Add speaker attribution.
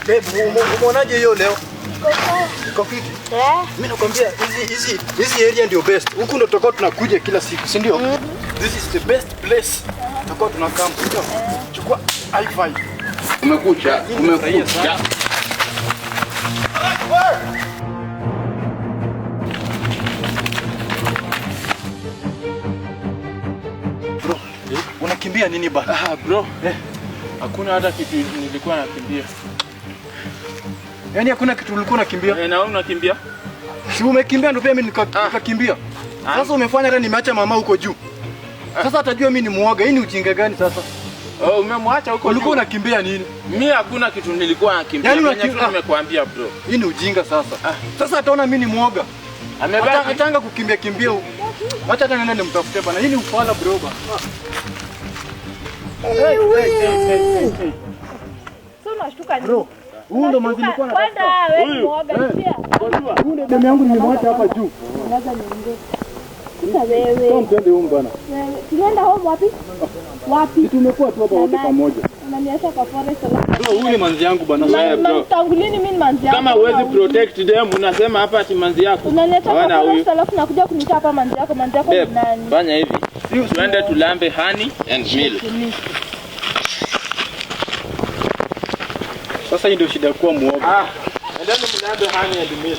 Speaker 1: Babe, umeonaje hiyo leo? Iko fiti. Mimi nakwambia hizi area ndio best. Huku ndo tutakuwa tunakuja kila siku, si ndio? This is the best place. Tutakuwa tunakaa mpaka. Chukua i5.
Speaker 2: Umekucha.
Speaker 1: Bro, unakimbia nini bana?
Speaker 3: Bro. Hakuna hata kitu nilikuwa nakimbia.
Speaker 1: Yaani hakuna kitu ulikuwa unakimbia?
Speaker 3: Na wewe unakimbia?
Speaker 1: Si umekimbia ndio pia mimi nikakimbia. Sasa umefanya hata nimeacha mama huko juu. Sasa atajua mimi ni muoga. Hii ni ujinga gani sasa?
Speaker 3: Umemwacha huko.
Speaker 1: Ulikuwa unakimbia nini?
Speaker 3: Mimi hakuna kitu nilikuwa nakimbia.
Speaker 1: Yaani
Speaker 3: nimekuambia bro.
Speaker 1: Hii ni ujinga sasa. Sasa ataona mimi ni muoga. Atanga kukimbia huko. Acha hata nenda nimtafute bana. Hii ni ufala bro bana.
Speaker 4: Sio unashtuka nini?
Speaker 1: Bro, huyu ndo manzi nilikuwa
Speaker 4: nataka. Kwenda wewe muoga njia.
Speaker 1: Huyu ndo demu yangu nilimwacha hapa juu.
Speaker 4: Unaweza niongee. Sasa wewe.
Speaker 1: Tom twende huko bana.
Speaker 4: Tunaenda home wapi? Wapi?
Speaker 1: Tumekuwa tu hapa wote pamoja.
Speaker 4: Unaniacha kwa forest alafu.
Speaker 1: Bro, huyu ni manzi yangu bana.
Speaker 4: Na tangulini mimi ni manzi yangu.
Speaker 3: Kama huwezi protect them unasema hapa ati manzi yako.
Speaker 4: Unaniacha kwa forest alafu nakuja kunita hapa manzi yako. Manzi yako ni nani?
Speaker 3: Fanya hivi. Tuende tulambe honey and milk.
Speaker 1: Sasa hii ndio shida kuwa muoga.
Speaker 3: Endeni mlambe honey and milk.